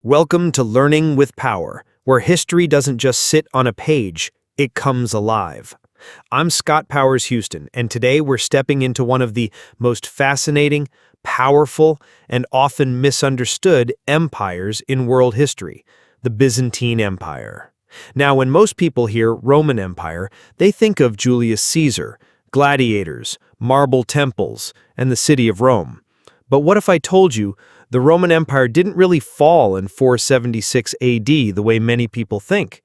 Welcome to Learning with Power, where history doesn't just sit on a page, it comes alive. I'm Scott Powers Houston, and today we're stepping into one of the most fascinating, powerful, and often misunderstood empires in world history, the Byzantine Empire. Now, when most people hear Roman Empire, they think of Julius Caesar, gladiators, marble temples, and the city of Rome. But what if I told you the Roman Empire didn't really fall in 476 AD the way many people think?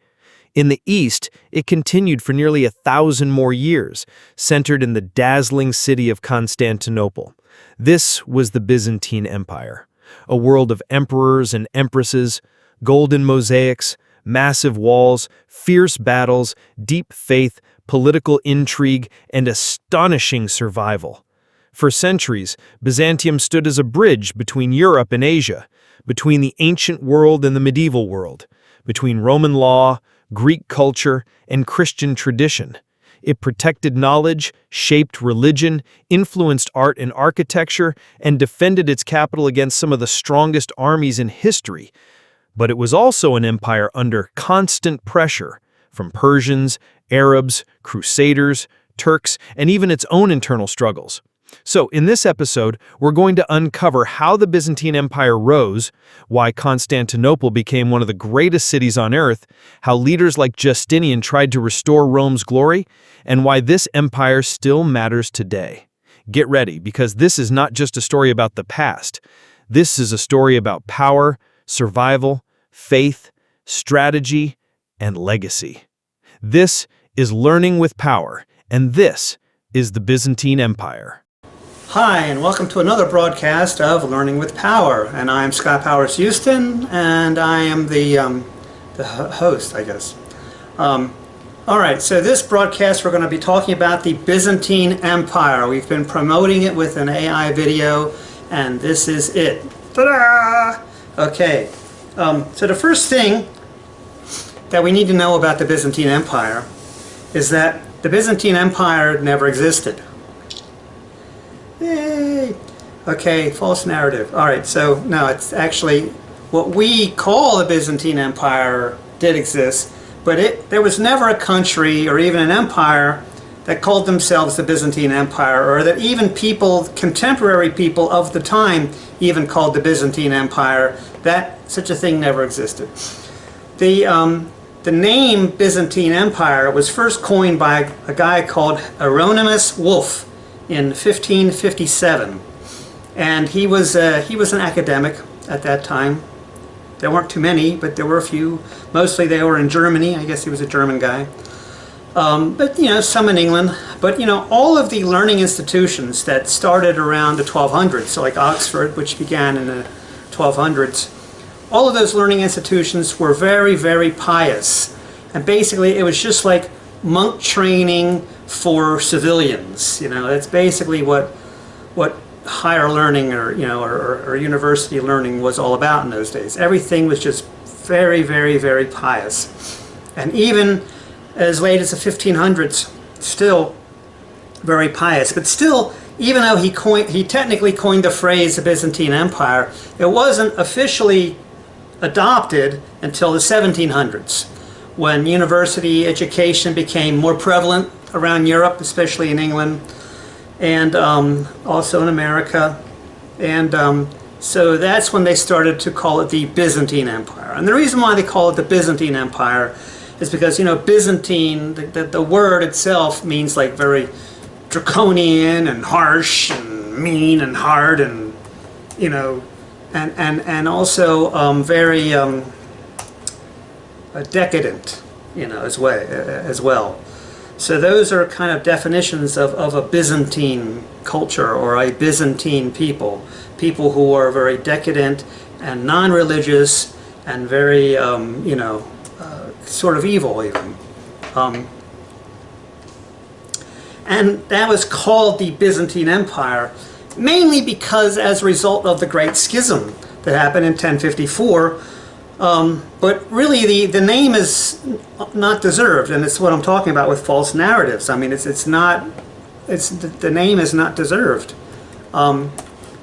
In the East, it continued for nearly 1,000 more years, centered in the dazzling city of Constantinople. This was the Byzantine Empire, a world of emperors and empresses, golden mosaics, massive walls, fierce battles, deep faith, political intrigue, and astonishing survival. For centuries, Byzantium stood as a bridge between Europe and Asia, between the ancient world and the medieval world, between Roman law, Greek culture, and Christian tradition. It protected knowledge, shaped religion, influenced art and architecture, and defended its capital against some of the strongest armies in history. But it was also an empire under constant pressure from Persians, Arabs, Crusaders, Turks, and even its own internal struggles. So, in this episode, we're going to uncover how the Byzantine Empire rose, why Constantinople became one of the greatest cities on earth, how leaders like Justinian tried to restore Rome's glory, and why this empire still matters today. Get ready, because this is not just a story about the past. This is a story about power, survival, faith, strategy, and legacy. This is Learning with Power, and this is the Byzantine Empire. Hi, and welcome to another broadcast of Learning with Power. And I'm Scott Powers Houston, and I am the host, I guess. All right, so this broadcast we're going to be talking about the Byzantine Empire. We've been promoting it with an AI video, and this is it. Ta-da! Okay, so the first thing that we need to know about the Byzantine Empire is that the Byzantine Empire never existed. Yay! Okay, false narrative. All right, so no, it's actually what we call the Byzantine Empire did exist, but there was never a country or even an empire that called themselves the Byzantine Empire, or that even people, contemporary people of the time, even called the Byzantine Empire. That such a thing never existed. The name Byzantine Empire was first coined by a guy called Hieronymus Wolff in 1557, and he was an academic at that time. There weren't too many, but there were a few. Mostly they were in Germany. I guess he was a German guy, but some in England. But all of the learning institutions that started around the 1200s, so like Oxford, which began in the 1200s, all of those learning institutions were very, very pious, and basically it was just like monk training for civilians. That's basically what higher learning or university learning was all about in those days. Everything was just very, very, very pious. And even as late as the 1500s, still very pious. But still, even though he technically coined the phrase the Byzantine Empire, it wasn't officially adopted until the 1700s, when university education became more prevalent around Europe, especially in England, and also in America. And so that's when they started to call it the Byzantine Empire. And the reason why they call it the Byzantine Empire is because, Byzantine, the word itself means like very draconian and harsh and mean and hard, and, and also very decadent, as well. So those are kind of definitions of a Byzantine culture, or a Byzantine people who are very decadent and non-religious and very, sort of evil even. And that was called the Byzantine Empire, mainly because as a result of the Great Schism that happened in 1054. But really, the name is not deserved, and it's what I'm talking about with false narratives. I mean, the name is not deserved.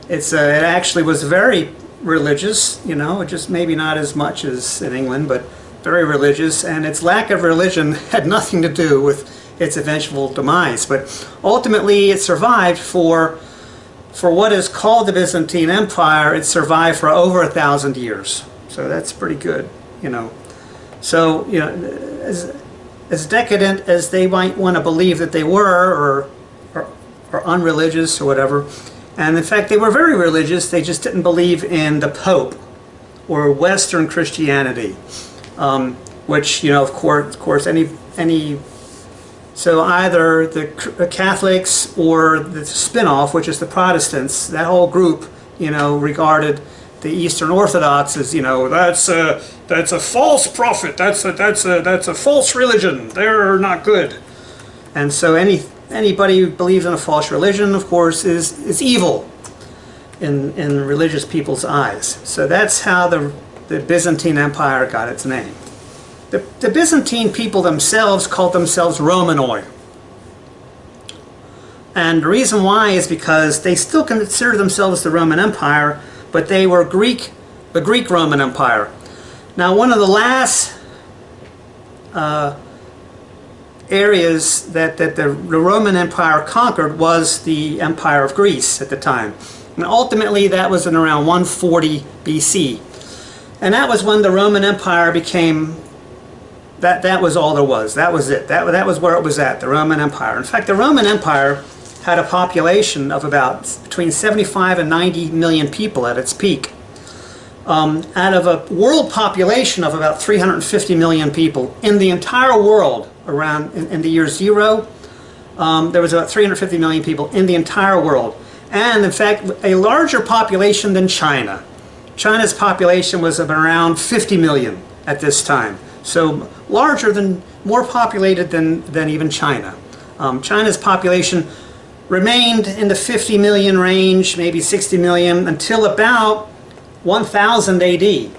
It actually was very religious, just maybe not as much as in England, but very religious, and its lack of religion had nothing to do with its eventual demise. But ultimately it survived for what is called the Byzantine Empire. It survived for over 1,000 years. So that's pretty good, So, as decadent as they might want to believe that they were, or unreligious or whatever, and in fact they were very religious, they just didn't believe in the Pope or Western Christianity, which, of course, so either the Catholics or the spin-off, which is the Protestants, that whole group, regarded the Eastern Orthodox as, that's a false prophet, that's a false religion, they're not good. And so anybody who believes in a false religion, of course, is evil in religious people's eyes. So that's how the Byzantine Empire got its name. The Byzantine people themselves called themselves Romanoi. And the reason why is because they still consider themselves the Roman Empire, but they were the Greek Roman Empire. Now, one of the last areas that the Roman Empire conquered was the Empire of Greece at the time. And ultimately that was in around 140 BC. And that was when the Roman Empire became, that was all there was. That was it. That was where it was at, the Roman Empire. In fact, the Roman Empire had a population of about between 75 and 90 million people at its peak. Out of a world population of about 350 million people in the entire world around in the year zero, there was about 350 million people in the entire world. And in fact, a larger population than China. China's population was of around 50 million at this time. So more populated than even China. China's population remained in the 50 million range, maybe 60 million, until about 1000 AD.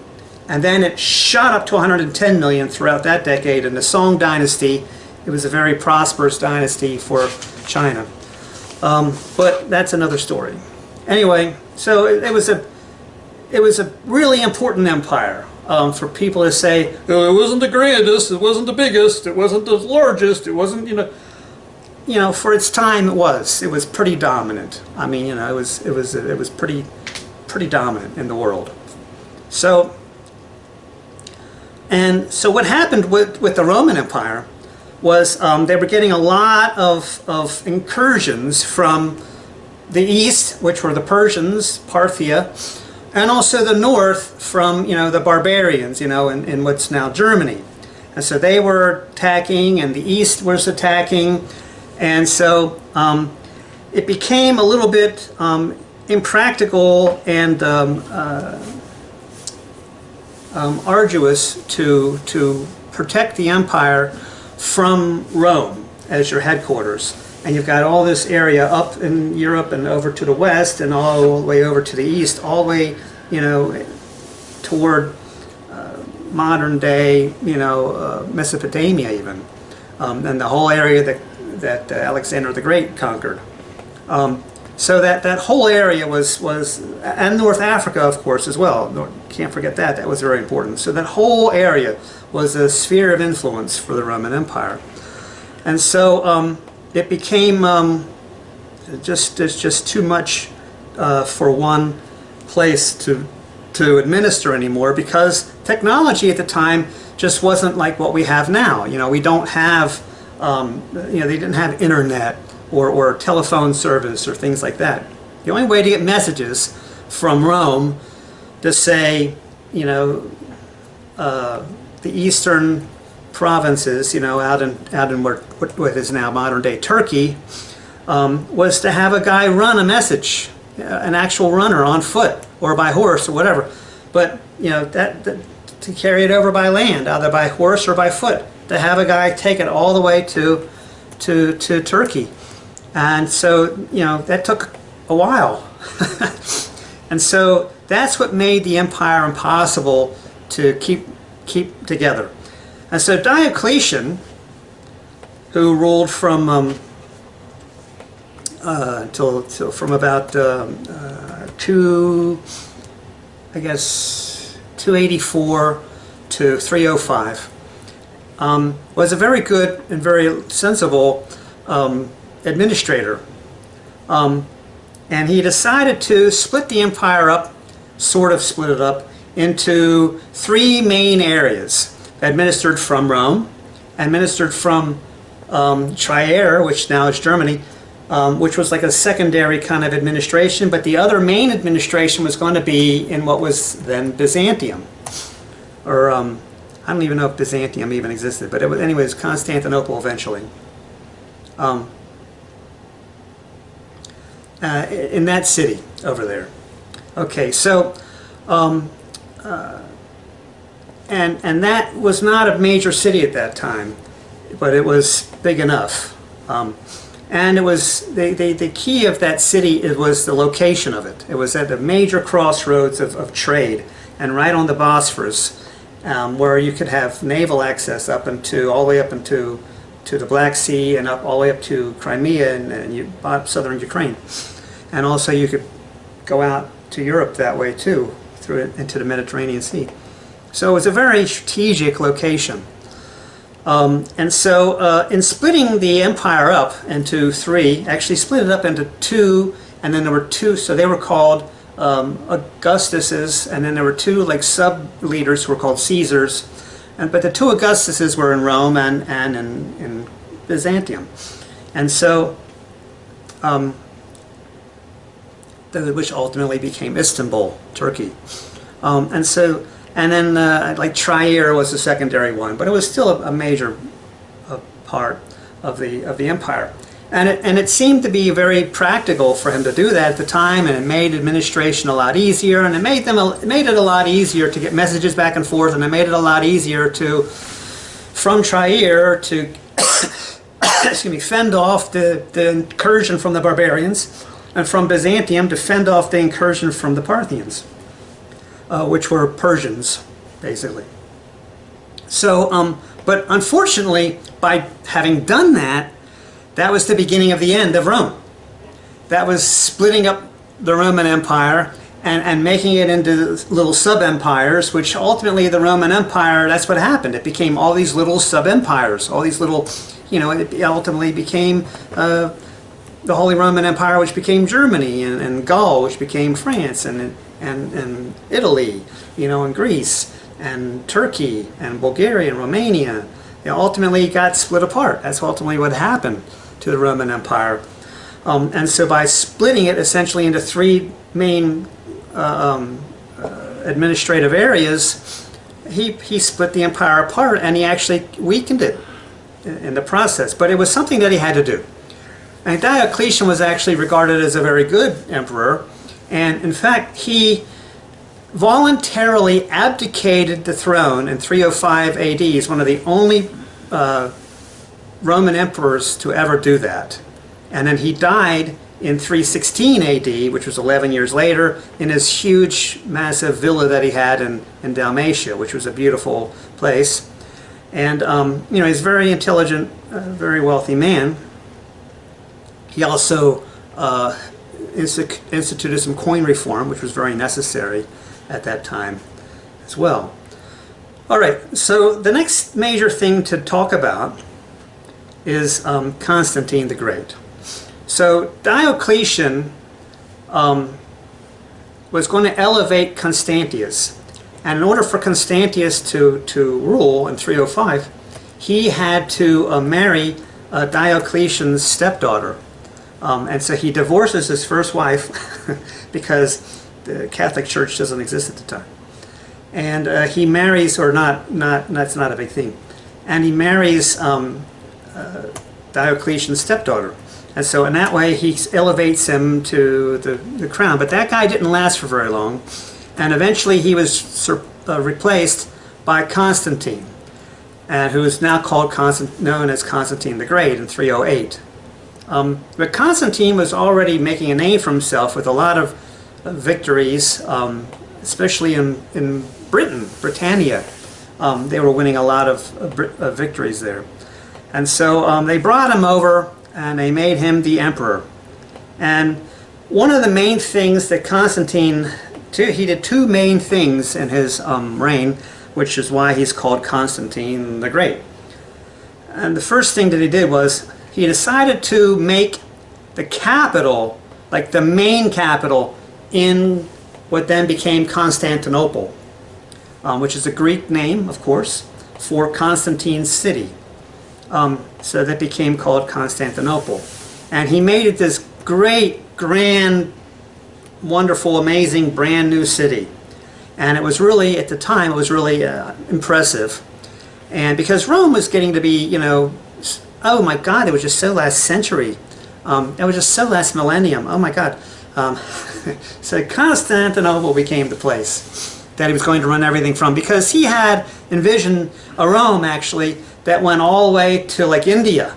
And then it shot up to 110 million throughout that decade. In the Song dynasty, it was a very prosperous dynasty for China. But that's another story. Anyway, so it was a really important empire. For people to say, oh, it wasn't the grandest, it wasn't the biggest, it wasn't the largest, it wasn't, for its time it was pretty dominant. I mean, it was pretty dominant in the world. So what happened with the Roman Empire was they were getting a lot of incursions from the east, which were the Persians, Parthia, and also the north from, the barbarians, in what's now Germany. And so they were attacking, and the east was attacking, and so it became a little bit impractical and arduous to protect the empire from Rome as your headquarters. And you've got all this area up in Europe and over to the west and all the way over to the east, all the way, toward modern day, Mesopotamia even, and the whole area that Alexander the Great conquered. So that whole area was, and North Africa, of course, as well. Can't forget that. That was very important. So that whole area was a sphere of influence for the Roman Empire. And so it became just too much for one place to administer anymore, because technology at the time just wasn't like what we have now. We don't have, they didn't have internet or telephone service or things like that. The only way to get messages from Rome to say, the eastern provinces, out in what is now modern day Turkey, was to have a guy run a message, an actual runner on foot or by horse or whatever. But that to carry it over by land, either by horse or by foot, to have a guy take it all the way to Turkey. And so that took a while. And so that's what made the empire impossible to keep together. And so Diocletian, who ruled from till from about I guess, 284 to 305. Was a very good and very sensible administrator. And he decided to split the empire up, sort of split it up, into three main areas. Administered from Rome, administered from Trier, which now is Germany, which was like a secondary kind of administration, but the other main administration was going to be in what was then Byzantium. Or, I don't even know if Byzantium even existed, but it was, anyways, Constantinople eventually. In that city over there. Okay, so, and that was not a major city at that time, but it was big enough. And it was, the key of that city, it was the location of it. It was at a major crossroads of trade, and right on the Bosphorus, where you could have naval access up into, all the way up into the Black Sea and up all the way up to Crimea and southern Ukraine. And also you could go out to Europe that way too, through it into the Mediterranean Sea. So it was a very strategic location. And so in splitting the empire up into three, actually split it up into two, and then there were two, so they were called Augustuses, and then there were two like sub-leaders who were called Caesars. But the two Augustuses were in Rome and in Byzantium. And so, which ultimately became Istanbul, Turkey. And then like Trier was the secondary one, but it was still a major part of the empire. And it seemed to be very practical for him to do that at the time, and it made administration a lot easier, and it made it a lot easier to get messages back and forth, and it made it a lot easier to, from Trier to excuse me, fend off the incursion from the barbarians, and from Byzantium to fend off the incursion from the Parthians, which were Persians, basically. So, but unfortunately, by having done that, that was the beginning of the end of Rome. That was splitting up the Roman Empire and making it into little sub-empires, which ultimately the Roman Empire, that's what happened. It became all these little sub-empires, all these little, you know, it ultimately became the Holy Roman Empire, which became Germany, and Gaul, which became France, and Italy, you know, and Greece, and Turkey, and Bulgaria, and Romania. It ultimately got split apart. That's ultimately what happened to the Roman Empire. And so by splitting it essentially into three main administrative areas, he split the empire apart, and he actually weakened it in the process. But it was something that he had to do. And Diocletian was actually regarded as a very good emperor, and in fact he voluntarily abdicated the throne in 305 AD. He's one of the only Roman emperors to ever do that. And then he died in 316 AD, which was 11 years later, in his huge, massive villa that he had in Dalmatia, which was a beautiful place. And you know, he's a very intelligent, very wealthy man. He also instituted some coin reform, which was very necessary at that time as well. All right, so the next major thing to talk about is Constantine the Great. So Diocletian was going to elevate Constantius, and in order for Constantius to rule in 305, he had to marry Diocletian's stepdaughter. And so he divorces his first wife because the Catholic Church doesn't exist at the time. And he marries, or that's not a big thing, and he marries Diocletian's stepdaughter. And so in that way he elevates him to the crown. But that guy didn't last for very long, and eventually he was replaced by Constantine, and who is now known as Constantine the Great in 308. But Constantine was already making a name for himself with a lot of victories, especially in Britannia. They were winning a lot of victories there. And so they brought him over and they made him the emperor. And one of the main things that Constantine he did two main things in his reign, which is why he's called Constantine the Great. And the first thing that he did was he decided to make the capital, like the main capital, in what then became Constantinople, which is a Greek name, of course, for Constantine's city. So that became called Constantinople. And he made it this great, grand, wonderful, amazing, brand new city. And it was really, at the time, it was really impressive. And because Rome was getting to be, you know, oh my God, it was just so last century. It was just so last millennium. Oh my God. So Constantinople became the place that he was going to run everything from, because he had envisioned a Rome, actually, that went all the way to like India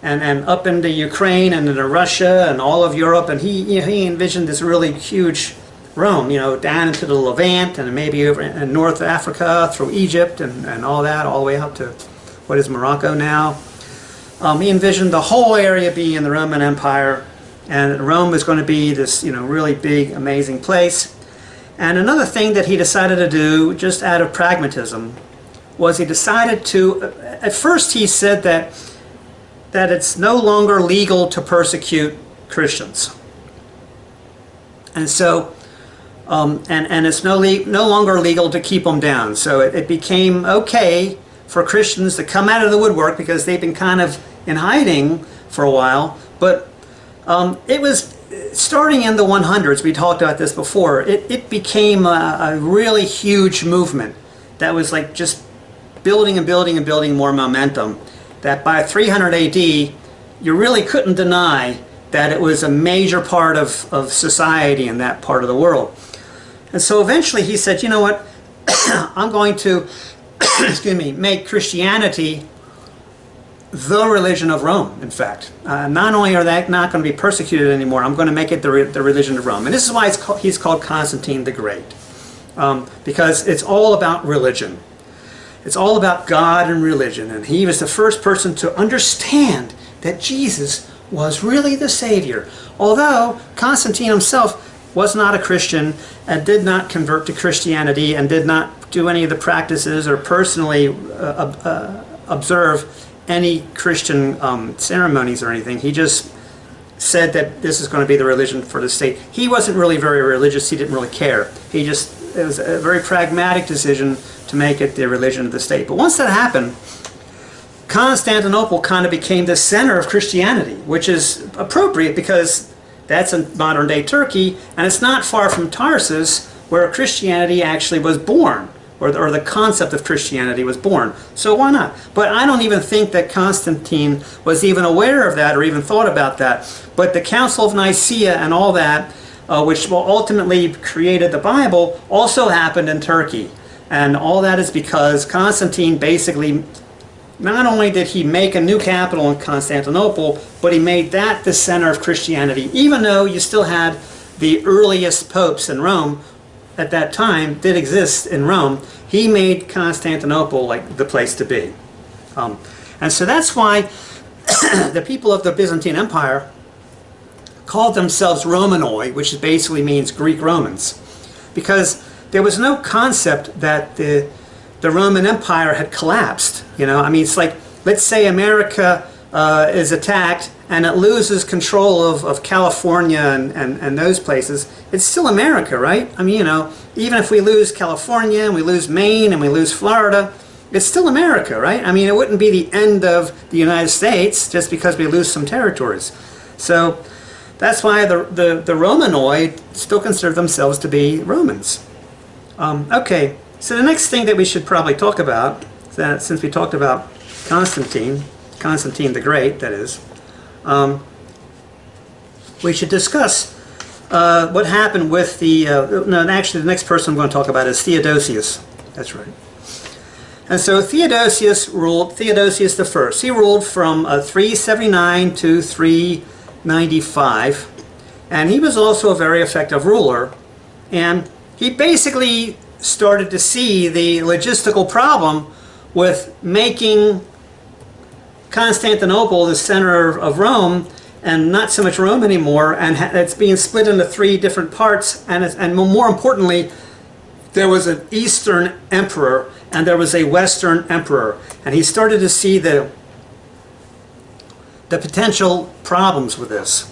and up into Ukraine and into Russia and all of Europe. And he envisioned this really huge Rome, you know, down into the Levant and maybe over in North Africa through Egypt and all that, all the way up to what is Morocco now. He envisioned the whole area being in the Roman Empire, and Rome was going to be this, you know, really big, amazing place. And another thing that he decided to do, just out of pragmatism, was he decided to, at first he said that it's no longer legal to persecute Christians. And so, and it's no longer legal to keep them down. So it became okay for Christians to come out of the woodwork, because they've been kind of in hiding for a while. But it was starting in the 100s, we talked about this before, it became a really huge movement that was like just building and building and building more momentum, that by 300 AD, you really couldn't deny that it was a major part of society in that part of the world. And so eventually he said, you know what, I'm going to excuse me, make Christianity the religion of Rome, in fact. Not only are they not going to be persecuted anymore, I'm going to make it the religion of Rome. And this is why he's called Constantine the Great, because it's all about religion. It's all about God and religion. And he was the first person to understand that Jesus was really the Savior. Although Constantine himself was not a Christian and did not convert to Christianity and did not do any of the practices or personally observe any Christian ceremonies or anything. He just said that this is going to be the religion for the state. He wasn't really very religious. He didn't really care. It was a very pragmatic decision to make it the religion of the state. But once that happened, Constantinople kind of became the center of Christianity, which is appropriate because that's in modern day Turkey, and it's not far from Tarsus, where Christianity actually was born, or the concept of Christianity was born. So why not? But I don't even think that Constantine was even aware of that or even thought about that. But the Council of Nicaea and all that, which ultimately created the Bible, also happened in Turkey. And all that is because Constantine basically, not only did he make a new capital in Constantinople, but he made that the center of Christianity. Even though you still had the earliest popes in Rome at that time did exist in Rome, he made Constantinople like the place to be. And so that's why the people of the Byzantine Empire called themselves Romanoi, which basically means Greek Romans, because there was no concept that the Roman Empire had collapsed. You know, I mean, it's like, let's say America is attacked and it loses control of California and those places. It's still America, right? I mean, you know, even if we lose California and we lose Maine and we lose Florida, it's still America, right? I mean, it wouldn't be the end of the United States just because we lose some territories. So that's why the Romanoi still consider themselves to be Romans. Okay, so the next thing that we should probably talk about, since we talked about Constantine the Great, that is, we should discuss what happened with the, no, actually the next person I'm going to talk about is Theodosius. That's right. And so Theodosius the First. He ruled from 379 to 395, and he was also a very effective ruler. And he basically started to see the logistical problem with making Constantinople the center of Rome and not so much Rome anymore, and it's being split into three different parts, and more importantly, there was an Eastern emperor and there was a Western emperor, and he started to see the potential problems with this.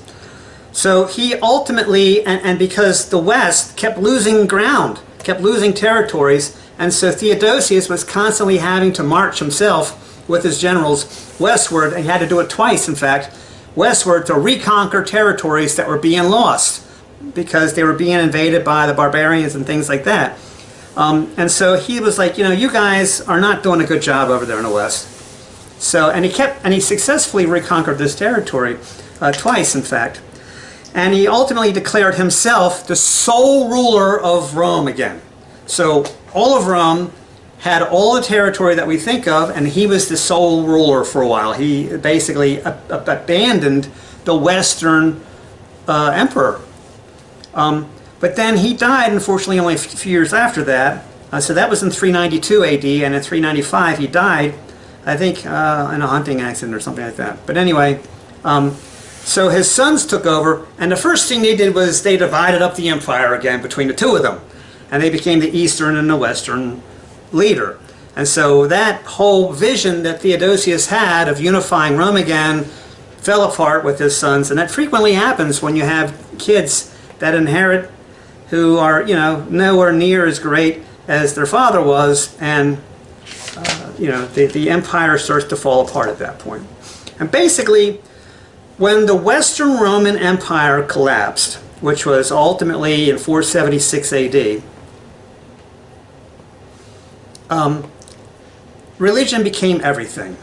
So he ultimately, and because the West kept losing ground, kept losing territories, and so Theodosius was constantly having to march himself with his generals westward, and he had to do it twice, in fact, westward to reconquer territories that were being lost because they were being invaded by the barbarians and things like that. And so he was like, you guys are not doing a good job over there in the West. So, and he successfully reconquered this territory twice, in fact. And he ultimately declared himself the sole ruler of Rome again. So all of Rome had all the territory that we think of, and he was the sole ruler for a while. He basically abandoned the Western emperor. But then he died, unfortunately, only a few years after that. So that was in 392 AD, and in 395 he died, I think, in a hunting accident or something like that. But anyway, so his sons took over, and the first thing they did was they divided up the empire again between the two of them. And they became the Eastern and the Western leader. And so that whole vision that Theodosius had of unifying Rome again fell apart with his sons. And that frequently happens when you have kids that inherit who are, nowhere near as great as their father was, and the empire starts to fall apart at that point. And basically, when the Western Roman Empire collapsed, which was ultimately in 476 AD, religion became everything.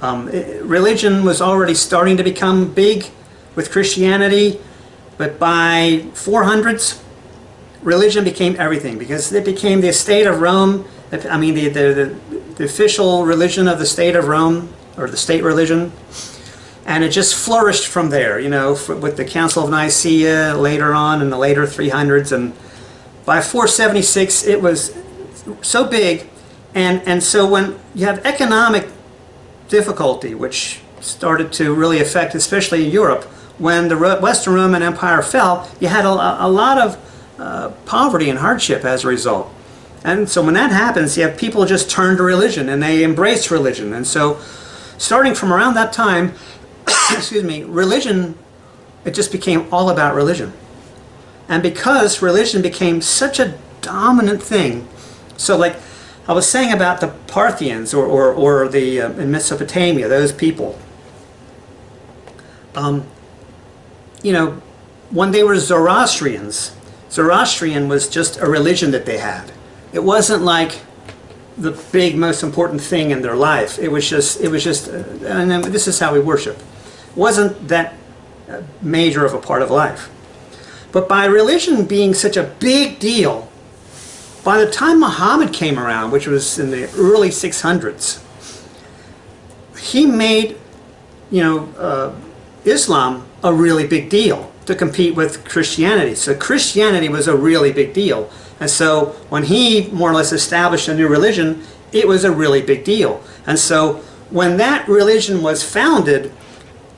Religion was already starting to become big with Christianity, but by 400s, religion became everything, because it became the state of Rome. I mean, the official religion of the state of Rome, or the state religion, and it just flourished from there. With the Council of Nicaea later on in the later 300s, and by 476 it was so big, and so when you have economic difficulty, which started to really affect, especially in Europe, when the Western Roman Empire fell, you had a lot of poverty and hardship as a result. And so when that happens, you have people just turn to religion and they embrace religion. And so starting from around that time, excuse me, religion, it just became all about religion. And because religion became such a dominant thing, so like I was saying about the Parthians or the in Mesopotamia, those people, when they were Zoroastrians, Zoroastrian was just a religion that they had. It wasn't like the big, most important thing in their life. It was just, and then this is how we worship. It wasn't that major of a part of life. But by religion being such a big deal, by the time Muhammad came around, which was in the early 600s, he made, Islam a really big deal to compete with Christianity. So Christianity was a really big deal. And so when he more or less established a new religion, it was a really big deal. And so when that religion was founded,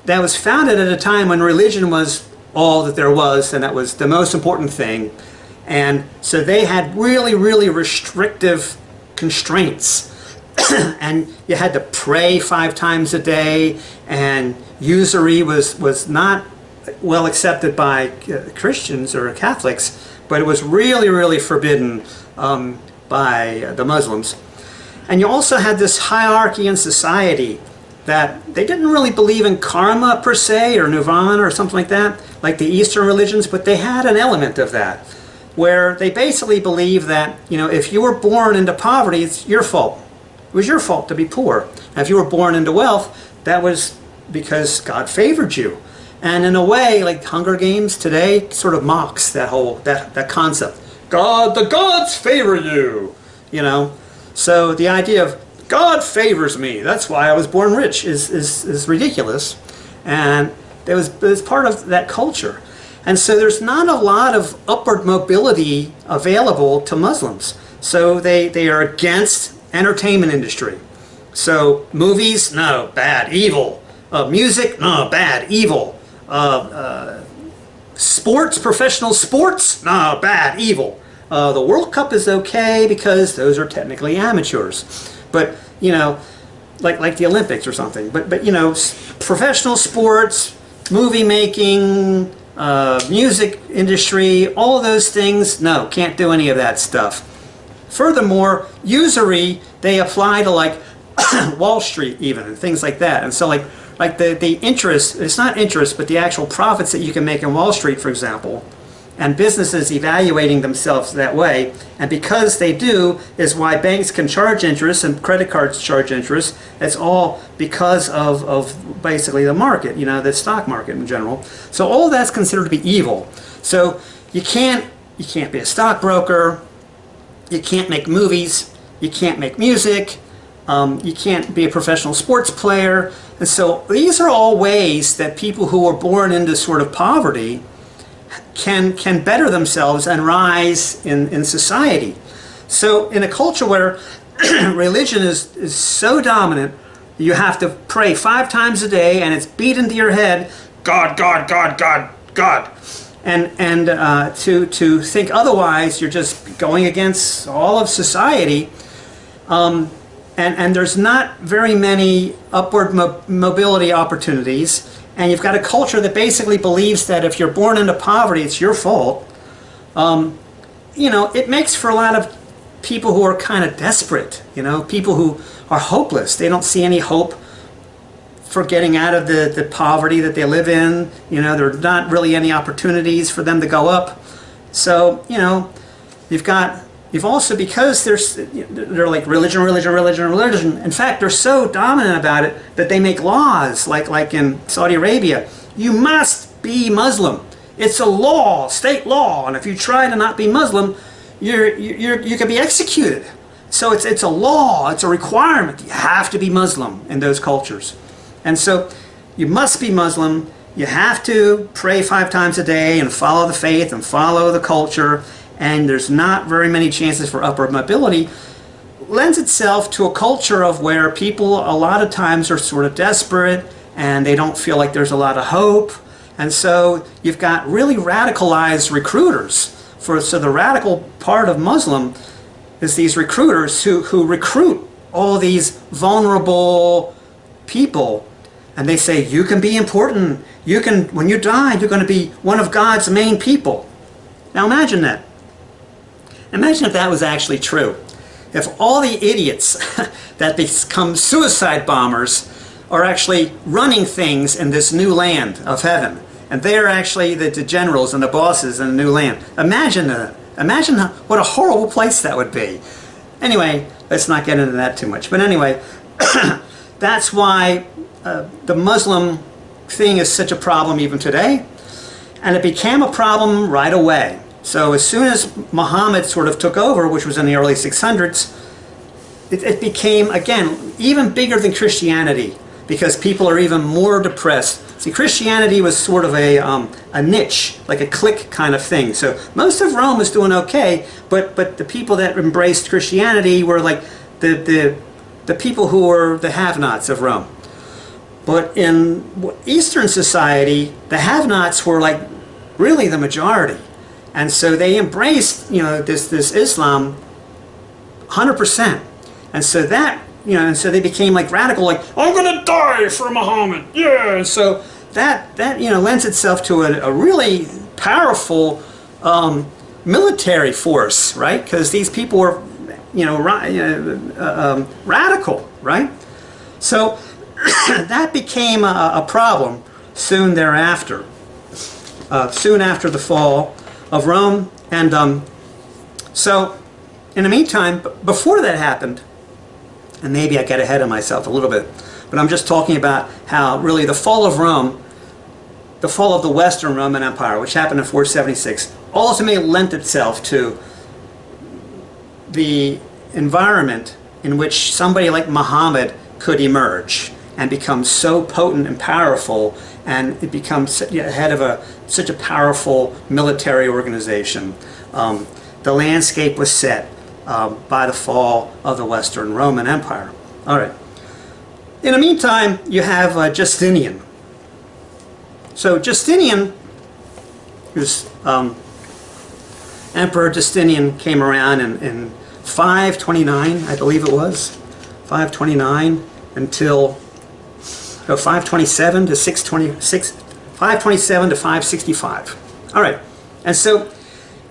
that was founded at a time when religion was all that there was, and that was the most important thing. And so they had really, really restrictive constraints. And you had to pray 5 times a day, and usury was not well accepted by Christians or Catholics, but it was really, really forbidden by the Muslims. And you also had this hierarchy in society that they didn't really believe in karma per se, or nirvana or something like that, like the Eastern religions, but they had an element of that, where they basically believed that, if you were born into poverty, it's your fault. It was your fault to be poor. And if you were born into wealth, that was because God favored you. And in a way, like Hunger Games today sort of mocks that whole that concept. The gods favor you. So the idea of God favors me, that's why I was born rich, is ridiculous. And it was part of that culture. And so there's not a lot of upward mobility available to Muslims. So they are against entertainment industry. So movies, no, bad, evil. Music, no, bad, evil. Sports, professional sports, no, bad, evil. The World Cup is okay because those are technically amateurs. But, you know, like the Olympics or something. But you know, professional sports, movie making, music industry, all of those things, no, can't do any of that stuff. Furthermore, usury, they apply to like Wall Street even, and things like that. And so like the interest, it's not interest, but the actual profits that you can make in Wall Street, for example, and businesses evaluating themselves that way, and because they do is why banks can charge interest and credit cards charge interest. It's all because of basically the market, you know, the stock market in general. So all that's considered to be evil. So you can't be a stockbroker, you can't make movies, you can't make music, you can't be a professional sports player. And so these are all ways that people who are born into sort of poverty can better themselves and rise in society. So in a culture where religion is so dominant, you have to pray 5 times a day and it's beat into your head, God, God, God, God, God. And to think otherwise, you're just going against all of society. And there's not very many upward mobility opportunities. And you've got a culture that basically believes that if you're born into poverty, it's your fault. You know, it makes for a lot of people who are kind of desperate, you know, people who are hopeless. They don't see any hope for getting out of the poverty that they live in. You know, there are not really any opportunities for them to go up. So, you know, you've also, because they're like religion. In fact, they're so dominant about it that they make laws, like in Saudi Arabia, you must be Muslim. It's a law, state law, and if you try to not be Muslim, you can be executed. So it's a law, it's a requirement. You have to be Muslim in those cultures. And so you must be Muslim, you have to pray 5 times a day and follow the faith and follow the culture, and there's not very many chances for upward mobility. Lends itself to a culture of where people a lot of times are sort of desperate and they don't feel like there's a lot of hope. And so you've got really radicalized recruiters. So the radical part of Muslim is these recruiters who recruit all these vulnerable people, and they say, you can be important. You can, when you die, you're going to be one of God's main people. Now imagine that. Imagine if that was actually true. If all the idiots that become suicide bombers are actually running things in this new land of heaven, and they're actually the generals and the bosses in the new land. Imagine that. Imagine what a horrible place that would be. Anyway, let's not get into that too much. But anyway, that's why the Muslim thing is such a problem even today. And it became a problem right away. So as soon as Muhammad sort of took over, which was in the early 600s, it became, again, even bigger than Christianity, because people are even more depressed. See, Christianity was sort of a niche, like a clique kind of thing. So most of Rome was doing okay, but the people that embraced Christianity were like the people who were the have-nots of Rome. But in Eastern society, the have-nots were like really the majority. And so they embraced, you know, this Islam 100%. And so that, you know, and so they became like radical, like, I'm going to die for Muhammad. Yeah. And so that you know, lends itself to a really powerful military force, right? Because these people were, you know, radical, right? So that became a problem soon thereafter, soon after the fall of Rome. And so in the meantime, before that happened, and maybe I get ahead of myself a little bit, but I'm just talking about how really the fall of Rome, the fall of the Western Roman Empire, which happened in 476, ultimately lent itself to the environment in which somebody like Muhammad could emerge and become so potent and powerful, and it becomes head of such a powerful military organization. The landscape was set by the fall of the Western Roman Empire. All right. In the meantime, you have Justinian. So Justinian, who's Emperor Justinian, came around in 529, I believe it was, 529 until 527 to 626, 527 to 565. All right, and so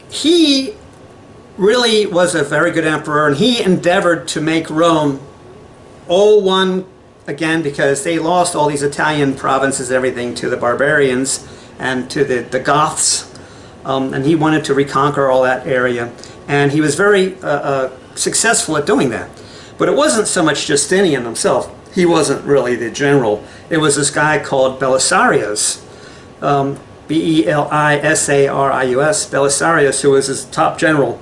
he really was a very good emperor, and he endeavored to make Rome all one again, because they lost all these Italian provinces, everything, to the barbarians and to the Goths, and he wanted to reconquer all that area, and he was very successful at doing that. But it wasn't so much Justinian himself. He wasn't really the general. It was this guy called Belisarius, Belisarius, Belisarius, who was his top general,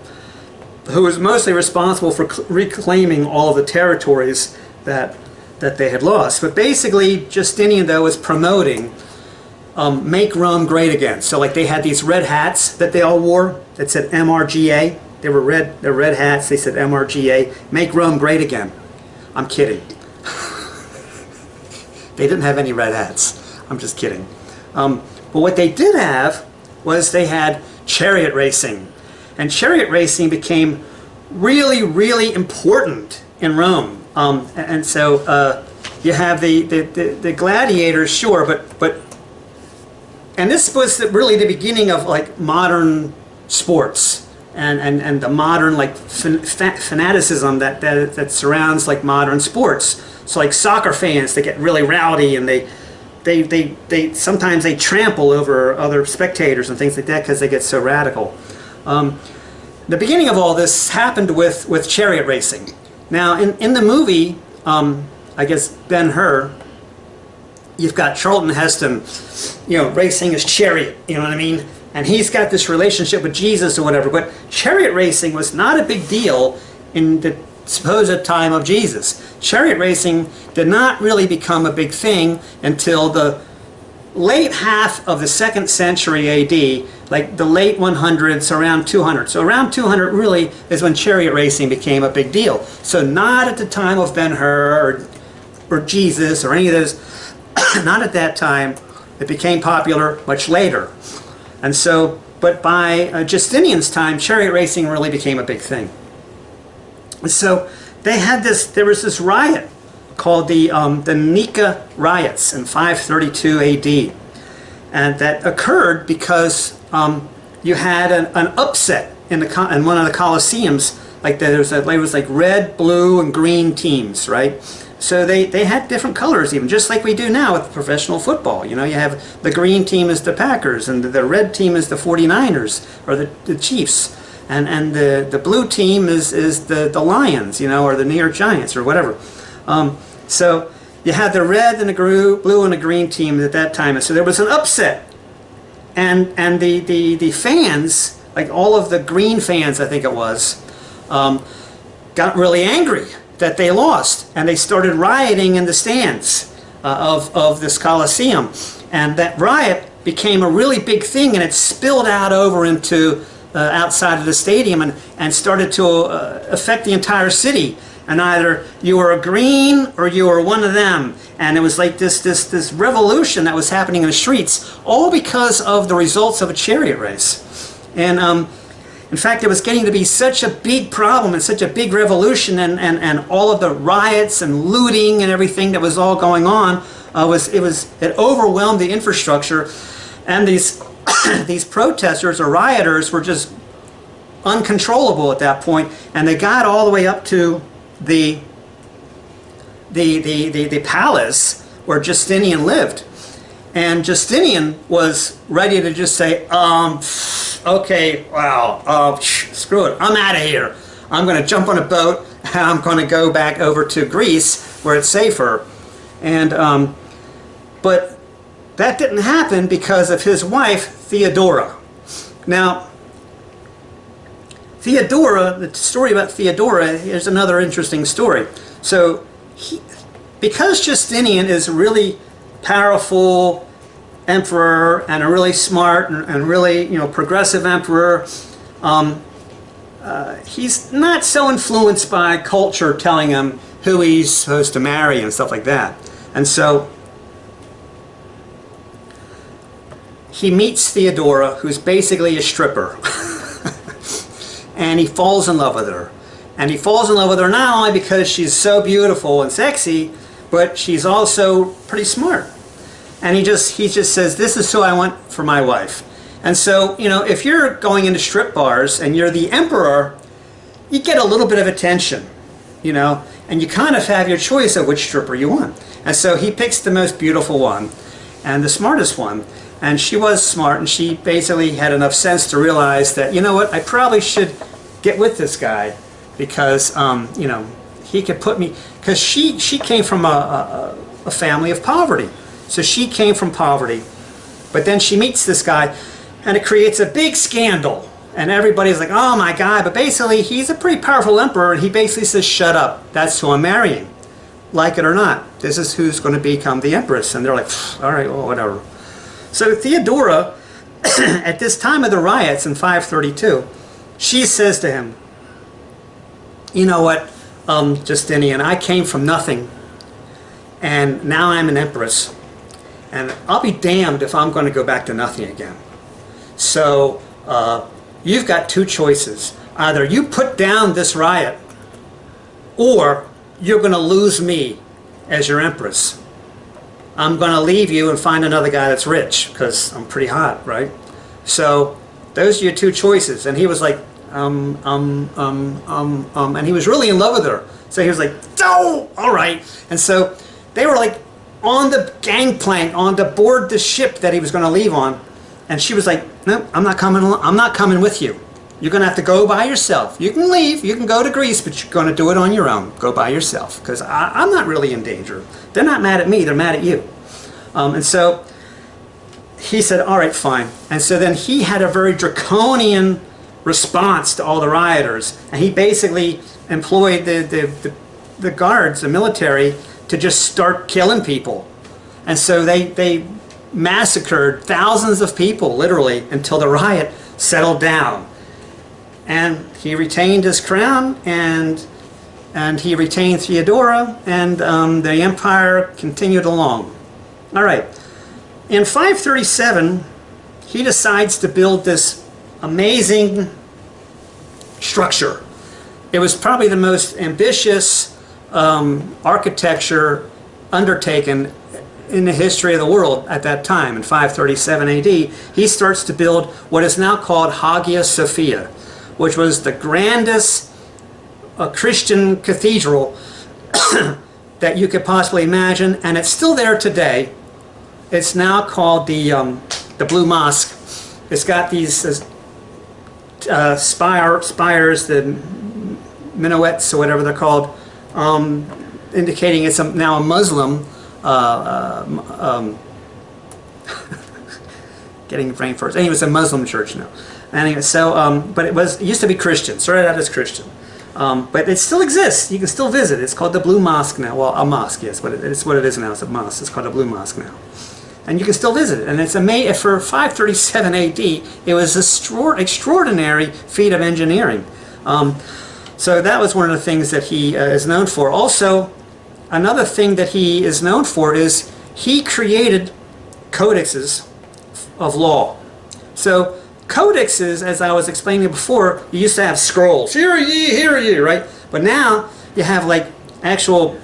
who was mostly responsible for reclaiming all of the territories that they had lost. But basically, Justinian, though, was promoting make Rome great again. So like they had these red hats that they all wore that said MRGA. They were red, they're red hats, they said MRGA, make Rome great again. I'm kidding. They didn't have any red hats. I'm just kidding. But what they did have was they had chariot racing. And chariot racing became really, really important in Rome. And so you have the gladiators, sure, but and this was really the beginning of like modern sports and the modern like fanaticism that surrounds like modern sports. So like soccer fans, they get really rowdy, and they sometimes they trample over other spectators and things like that because they get so radical. The beginning of all this happened with chariot racing. Now, in the movie, I guess Ben-Hur, you've got Charlton Heston, racing his chariot, you know what I mean? And he's got this relationship with Jesus or whatever, but chariot racing was not a big deal in the supposed time of Jesus. Chariot racing did not really become a big thing until the late half of the 2nd century AD, like the late 100s, around 200. So around 200 really is when chariot racing became a big deal. So not at the time of Ben-Hur or Jesus or any of those, not at that time. It became popular much later. And so, but by Justinian's time, chariot racing really became a big thing. And so they had there was this riot called the Nika riots in 532 AD. And that occurred because you had an upset in one of the Colosseums. Like there was like red, blue, and green teams, right? So they had different colors even, just like we do now with professional football. You have the green team is the Packers, and the red team is the 49ers, or the Chiefs. And the blue team is the Lions, or the New York Giants, or whatever. So you had the red and the blue and the green team at that time. And so there was an upset. And the fans, like all of the green fans, I think it was, got really angry that they lost. And they started rioting in the stands of this Colosseum. And that riot became a really big thing, and it spilled out over into outside of the stadium and started to affect the entire city. And either you were a green or you were one of them. And it was like this revolution that was happening in the streets, all because of the results of a chariot race. And in fact, it was getting to be such a big problem and such a big revolution, and all of the riots and looting and everything that was all going on, it overwhelmed the infrastructure, and these these protesters or rioters were just uncontrollable at that point, and they got all the way up to the palace where Justinian lived. And Justinian was ready to just say, okay, wow, screw it, I'm out of here. I'm going to jump on a boat and I'm going to go back over to Greece where it's safer. And but that didn't happen because of his wife, Theodora. Now, Theodora, the story about Theodora, is another interesting story. So, because Justinian is a really powerful emperor and a really smart and really progressive emperor, he's not so influenced by culture telling him who he's supposed to marry and stuff like that. And so he meets Theodora, who's basically a stripper. And he falls in love with her. And he falls in love with her not only because she's so beautiful and sexy, but she's also pretty smart. And he just says, this is who I want for my wife. And so, you know, if you're going into strip bars and you're the emperor, you get a little bit of attention, you know, and you kind of have your choice of which stripper you want. And so he picks the most beautiful one and the smartest one. And she was smart, and she basically had enough sense to realize that, you know what, I probably should get with this guy because, you know, he could put me, because she came from a family of poverty. So she came from poverty, but then she meets this guy, and it creates a big scandal. And everybody's like, oh my God, but basically he's a pretty powerful emperor, and he basically says, shut up, that's who I'm marrying. Like it or not, this is who's going to become the empress. And they're like, all right, well, whatever. So Theodora, at this time of the riots in 532, she says to him, you know what, Justinian, I came from nothing, and now I'm an empress, and I'll be damned if I'm going to go back to nothing again. So you've got two choices. Either you put down this riot, or you're going to lose me as your empress. I'm going to leave you and find another guy that's rich, because I'm pretty hot, right? So those are your two choices. And he was like, and he was really in love with her. So he was like, oh, all right. And so they were like on the gangplank, on to board the ship that he was going to leave on. And she was like, no, I'm not coming with you. You're going to have to go by yourself. You can leave, you can go to Greece, but you're going to do it on your own. Go by yourself, because I'm not really in danger. They're not mad at me, they're mad at you. And so he said, all right, fine. And so then he had a very draconian response to all the rioters. And he basically employed the guards, the military, to just start killing people. And so they massacred thousands of people, literally, until the riot settled down. And he retained his crown, and he retained Theodora, and the empire continued along. All right. In 537, he decides to build this amazing structure. It was probably the most ambitious architecture undertaken in the history of the world at that time. In 537 AD, he starts to build what is now called Hagia Sophia, which was the grandest Christian cathedral that you could possibly imagine, and it's still there today. It's now called the Blue Mosque. It's got these spires, the minarets or whatever they're called, indicating it's now a Muslim. Getting brain first. Anyway, it's a Muslim church now. Anyway, so but it used to be Christian. Started out as Christian, but it still exists. You can still visit. It's called the Blue Mosque now. Well, a mosque, yes, but it's what it is now. It's a mosque. It's called the Blue Mosque now, and you can still visit it. And it's for 537 AD. It was an extraordinary feat of engineering. So that was one of the things that he is known for. Also, another thing that he is known for is he created codexes of law. So codexes, as I was explaining before, you used to have scrolls. Hear ye, right? But now you have like actual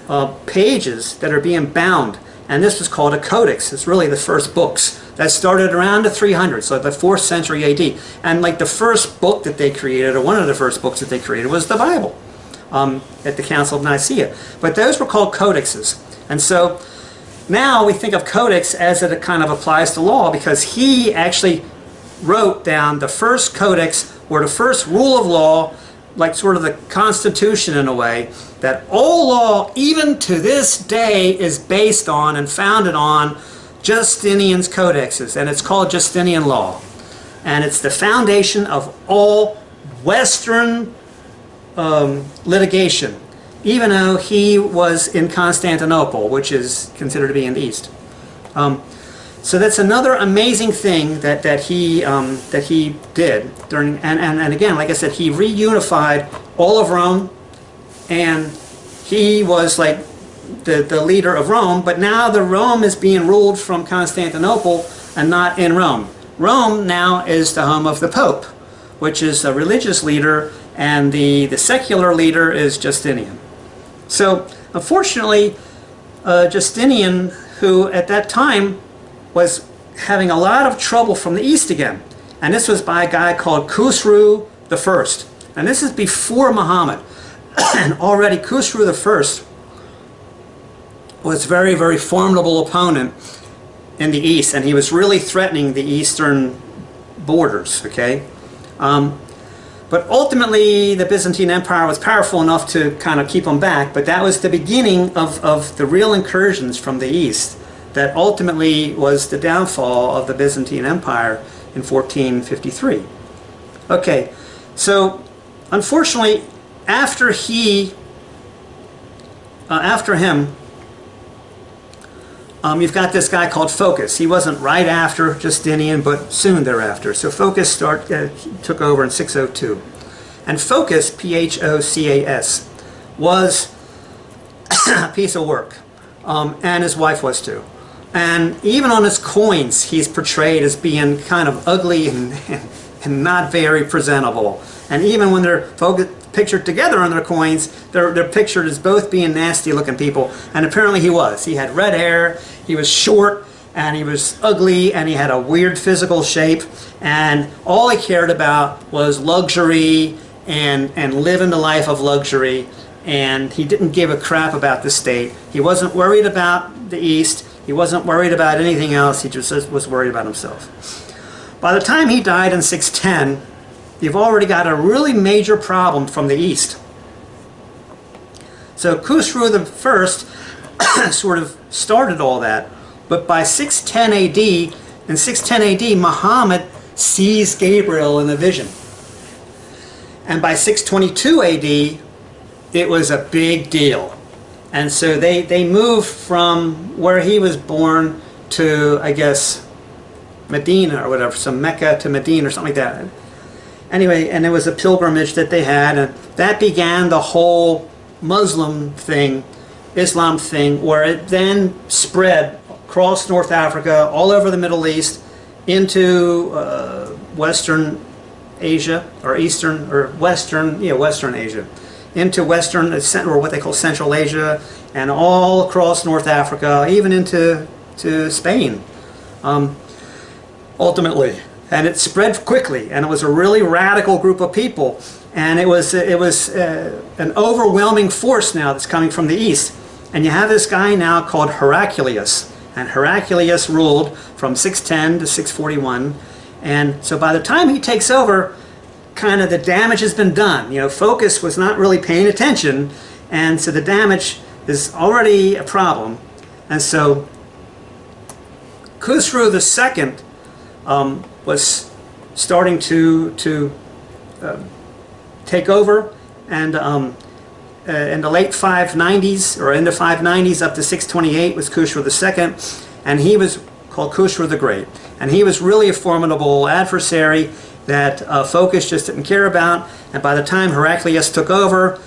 pages that are being bound. And this was called a codex. It's really the first books that started around the 300s, so the 4th century AD. And like the first book that they created, or one of the first books that they created, was the Bible at the Council of Nicaea. But those were called codexes. And so now we think of codex as it kind of applies to law, because he actually wrote down the first codex, or the first rule of law, like sort of the Constitution in a way, that all law, even to this day, is based on and founded on Justinian's codexes, and it's called Justinian law. And it's the foundation of all Western litigation, even though he was in Constantinople, which is considered to be in the East. So that's another amazing thing that he did during, and again, like I said, he reunified all of Rome, and he was like the leader of Rome. But now the Rome is being ruled from Constantinople and not in Rome. Rome now is the home of the Pope, which is a religious leader, and the secular leader is Justinian. So unfortunately, Justinian, who at that time was having a lot of trouble from the east again, and this was by a guy called Khusru I. And this is before Muhammad. And already Khusru I was a very, very formidable opponent in the east, and he was really threatening the eastern borders, okay? But ultimately, the Byzantine Empire was powerful enough to kind of keep them back, but that was the beginning of the real incursions from the east that ultimately was the downfall of the Byzantine Empire in 1453. Okay, so unfortunately, after him, you've got this guy called Phocas. He wasn't right after Justinian, but soon thereafter. So Phocas took over in 602. And Phocas, P-H-O-C-A-S, was a piece of work. And his wife was too. And even on his coins, he's portrayed as being kind of ugly and not very presentable. And even when they're pictured together on their coins, they're pictured as both being nasty looking people, and apparently he was. He had red hair, he was short, and he was ugly, and he had a weird physical shape, and all he cared about was luxury and living the life of luxury, and he didn't give a crap about the state. He wasn't worried about the East, he wasn't worried about anything else, he just was worried about himself. By the time he died in 610, you've already got a really major problem from the east. So Khusru I sort of started all that, but by 610 AD, in 610 AD, Muhammad sees Gabriel in a vision. And by 622 AD, it was a big deal. And so they moved from where he was born to, I guess, Medina or whatever, so Mecca to Medina or something like that. Anyway, and it was a pilgrimage that they had, and that began the whole Muslim thing, Islam thing, where it then spread across North Africa, all over the Middle East, into Western Asia, or Eastern, or Western Asia, into Western, or what they call Central Asia, and all across North Africa, even into Spain, ultimately. And it spread quickly, and it was a really radical group of people, and it was an overwhelming force now that's coming from the east. And you have this guy now called Heraclius, and Heraclius ruled from 610 to 641, and so by the time he takes over, kind of the damage has been done. You know, Phocas was not really paying attention, and so the damage is already a problem. And so Khusru II was starting to take over, and in the late 590s, or in the 590s up to 628 was Khusru II, and he was called Khusru the Great. And he was really a formidable adversary that Phocas just didn't care about, and by the time Heraclius took over,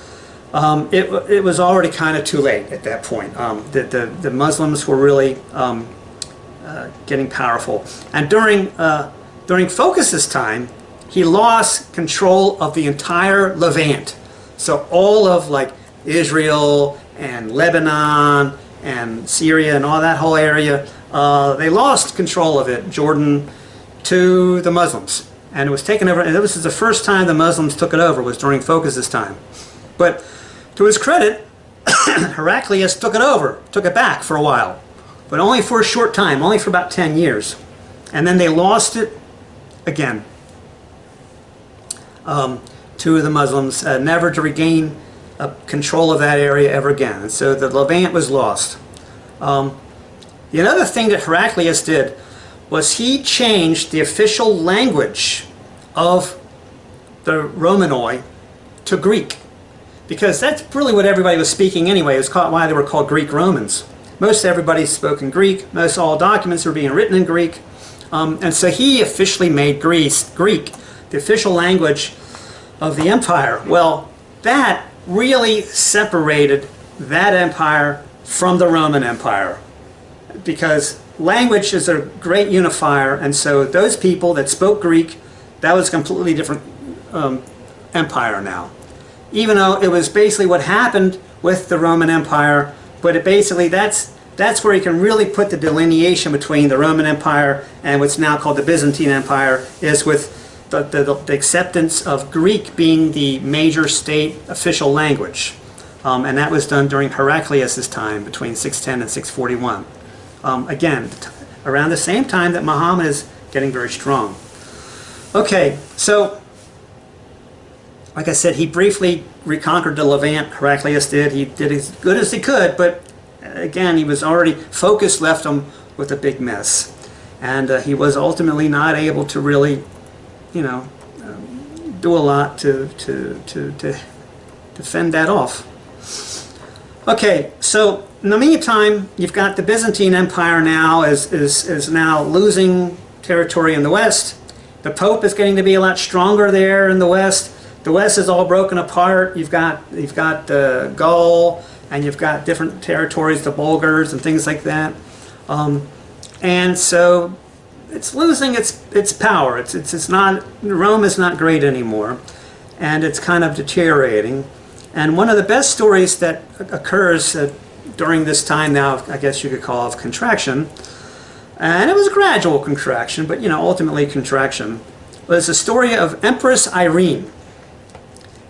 it was already kind of too late at that point. The Muslims were really getting powerful. And during Phocas's time, he lost control of the entire Levant. So all of like Israel and Lebanon and Syria and all that whole area, they lost control of it, Jordan, to the Muslims. And it was taken over, and this is the first time the Muslims took it over, was during Phocas's time. But to his credit, Heraclius took it over, took it back for a while, but only for a short time, only for about 10 years. And then they lost it again to the Muslims, never to regain control of that area ever again. And so the Levant was lost. The other thing that Heraclius did was he changed the official language of the Romanoi to Greek, because that's really what everybody was speaking anyway. It was why they were called Greek Romans. Most everybody spoke in Greek. Most all documents were being written in Greek. And so he officially made Greek the official language of the empire. Well, that really separated that empire from the Roman Empire, because language is a great unifier, and so those people that spoke Greek, that was a completely different empire now. Even though it was basically what happened with the Roman Empire, but it basically, that's where you can really put the delineation between the Roman Empire and what's now called the Byzantine Empire, is with the acceptance of Greek being the major state official language. And that was done during Heraclius' time, between 610 and 641. Again, around the same time that Muhammad is getting very strong. Okay, so, like I said, he briefly reconquered the Levant. Heraclius did. He did as good as he could, but again, he was already, focus left him with a big mess. And he was ultimately not able to really, you know, do a lot to fend that off. Okay, so in the meantime, you've got the Byzantine Empire now is now losing territory in the West. The Pope is getting to be a lot stronger there in the West. The West is all broken apart. You've got Gaul, and you've got different territories, the Bulgars and things like that. And so it's losing its power. It's not, Rome is not great anymore, and it's kind of deteriorating. And one of the best stories that occurs during this time now, I guess you could call it contraction, and it was a gradual contraction, but ultimately contraction, was the story of Empress Irene.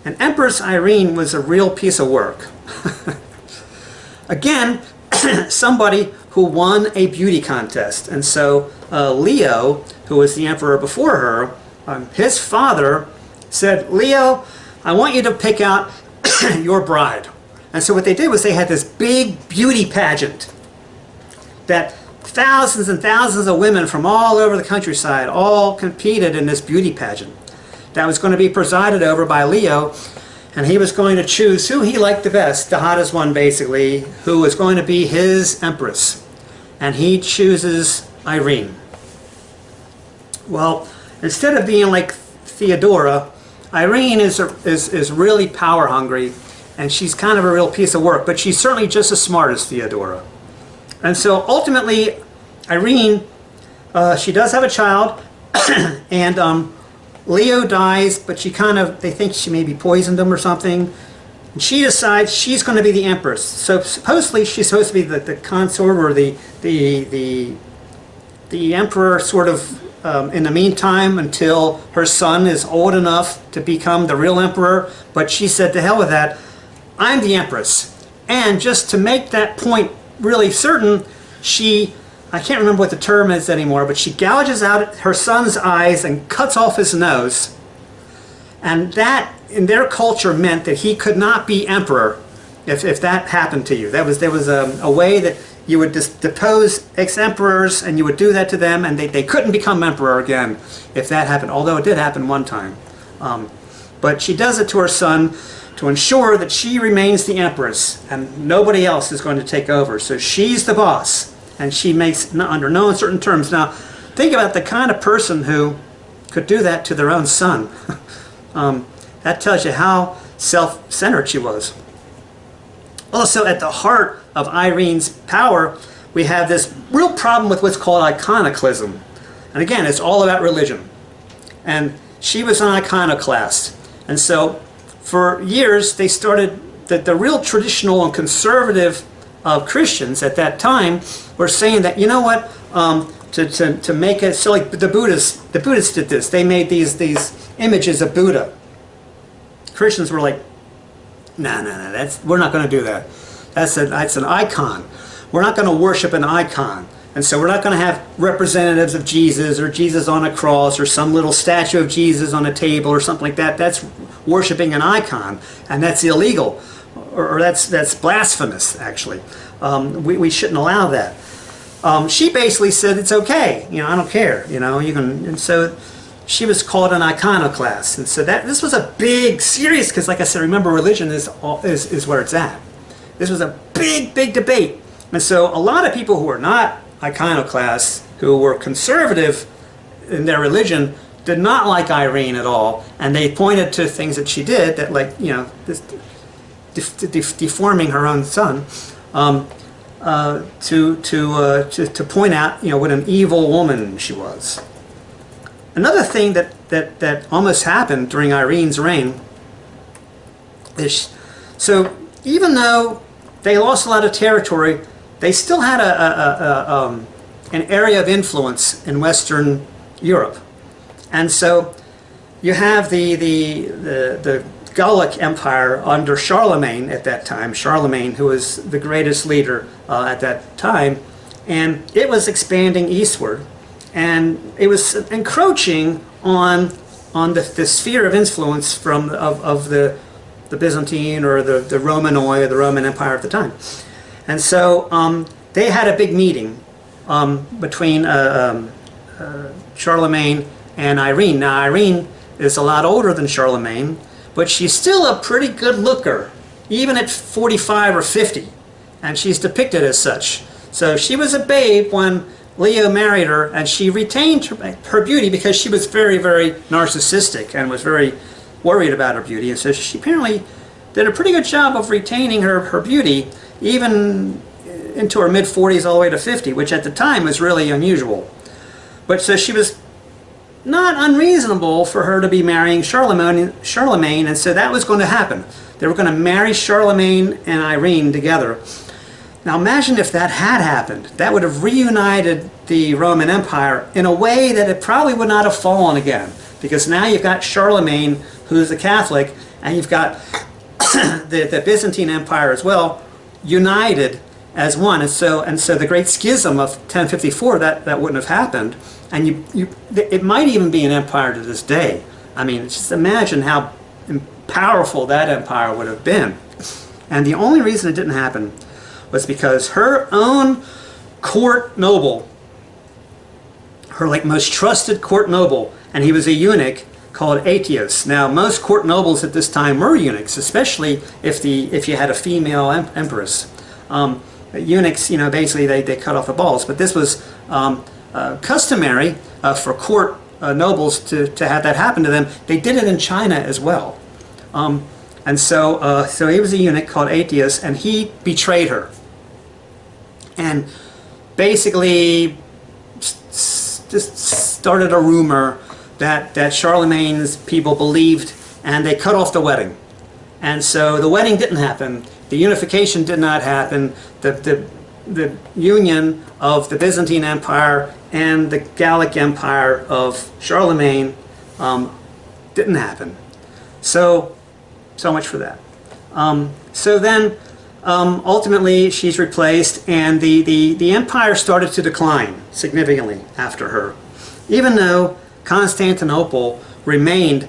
And Empress Irene was a real piece of work. Again, somebody who won a beauty contest. And so Leo, who was the emperor before her, his father said, "Leo, I want you to pick out your bride." And so what they did was they had this big beauty pageant that thousands and thousands of women from all over the countryside all competed in this beauty pageant that was going to be presided over by Leo, and he was going to choose who he liked the best, the hottest one basically, who was going to be his empress. And he chooses Irene. Well, instead of being like Theodora, Irene is really power hungry, and she's kind of a real piece of work, but she's certainly just as smart as Theodora. And so ultimately, Irene, she does have a child, and Leo dies, but they think she maybe poisoned him or something. And she decides she's going to be the empress. So supposedly she's supposed to be the consort, or the emperor sort of in the meantime until her son is old enough to become the real emperor. But she said, to hell with that, I'm the empress. And just to make that point really certain, I can't remember what the term is anymore, but she gouges out her son's eyes and cuts off his nose. And that, in their culture, meant that he could not be emperor if that happened to you. There was a way that you would depose ex-emperors, and you would do that to them, and they couldn't become emperor again if that happened, although it did happen one time. But she does it to her son to ensure that she remains the empress, and nobody else is going to take over. So she's the boss. And she makes, under no uncertain terms. Now, think about the kind of person who could do that to their own son. That tells you how self-centered she was. Also, at the heart of Irene's power, we have this real problem with what's called iconoclasm. And again, it's all about religion. And she was an iconoclast. And so, for years, they started, the real traditional and conservative Christians at that time were saying that, you know what, to make it, so like the Buddhists did this. They made these images of Buddha. Christians were like, no, we're not going to do that. That's an icon. We're not going to worship an icon. And so we're not going to have representatives of Jesus, or Jesus on a cross, or some little statue of Jesus on a table or something like that. That's worshiping an icon, and that's illegal. Or that's blasphemous, actually. We shouldn't allow that. She basically said it's okay. I don't care. You can. And so she was called an iconoclast. And so this was a big, serious. Because, like I said, remember, religion is where it's at. This was a big debate. And so a lot of people who were not iconoclasts, who were conservative in their religion, did not like Irene at all, and they pointed to things that she did that, like, this deforming her own son. to point out, what an evil woman she was. Another thing that almost happened during Irene's reign is, so even though they lost a lot of territory, they still had an area of influence in Western Europe. And so you have the Gallic Empire under Charlemagne at that time, Charlemagne, who was the greatest leader at that time, and it was expanding eastward, and it was encroaching on the sphere of influence of the Byzantine or the Romanoi, or the Roman Empire at the time. And so they had a big meeting between Charlemagne and Irene. Now Irene is a lot older than Charlemagne, but she's still a pretty good looker, even at 45 or 50, and she's depicted as such. So she was a babe when Leo married her, and she retained her beauty because she was very, very narcissistic and was very worried about her beauty. And so she apparently did a pretty good job of retaining her beauty, even into her mid-40s all the way to 50, which at the time was really unusual. But so she was not unreasonable for her to be marrying Charlemagne, and so that was going to happen. They were going to marry Charlemagne and Irene together. Now imagine if that had happened. That would have reunited the Roman Empire in a way that it probably would not have fallen again, because now you've got Charlemagne, who's a Catholic, and you've got the Byzantine Empire as well, united as one. And so the Great Schism of 1054, that wouldn't have happened. And it might even be an empire to this day. I mean, just imagine how powerful that empire would have been. And the only reason it didn't happen was because her own court noble, her most trusted court noble, and he was a eunuch called Aetius. Now, most court nobles at this time were eunuchs, especially if you had a female empress. Eunuchs, basically they cut off the balls, but this was customary for court nobles to have that happen to them. They did it in China as well. And so he was a eunuch called Aetius, and he betrayed her. And basically just started a rumor that Charlemagne's people believed, and they cut off the wedding. And so the wedding didn't happen. The unification did not happen. The union of the Byzantine Empire and the Gallic Empire of Charlemagne didn't happen. So much for that. So then ultimately she's replaced, and the empire started to decline significantly after her, even though Constantinople remained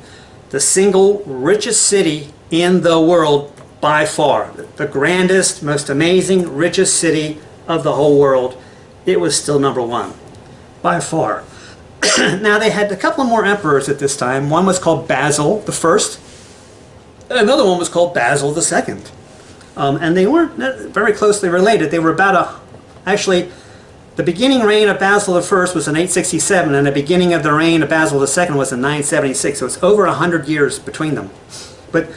the single richest city in the world by far. The grandest, most amazing, richest city of the whole world. It was still number one by far. Now they had a couple more emperors at this time. One was called Basil the First, and another one was called Basil the Second. And they weren't very closely related. They were actually, the beginning reign of Basil the First was in 867, and the beginning of the reign of Basil the Second was in 976. So it's over 100 years between them. But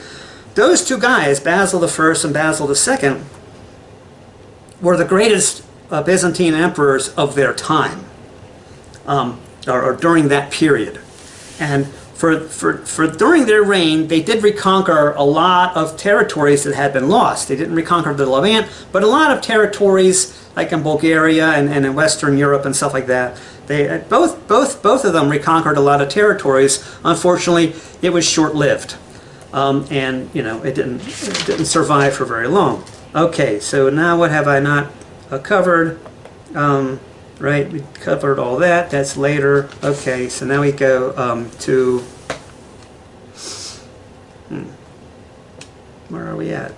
those two guys, Basil the First and Basil the Second, were the greatest Byzantine emperors of their time, or during that period. And for during their reign, they did reconquer a lot of territories that had been lost. They didn't reconquer the Levant, but a lot of territories, like in Bulgaria and in Western Europe and stuff like that. They both of them reconquered a lot of territories. Unfortunately, it was short-lived, and it didn't survive for very long. Okay, so now what have I not covered? Right, we covered all that. That's later. Okay, so now we go to where are we at?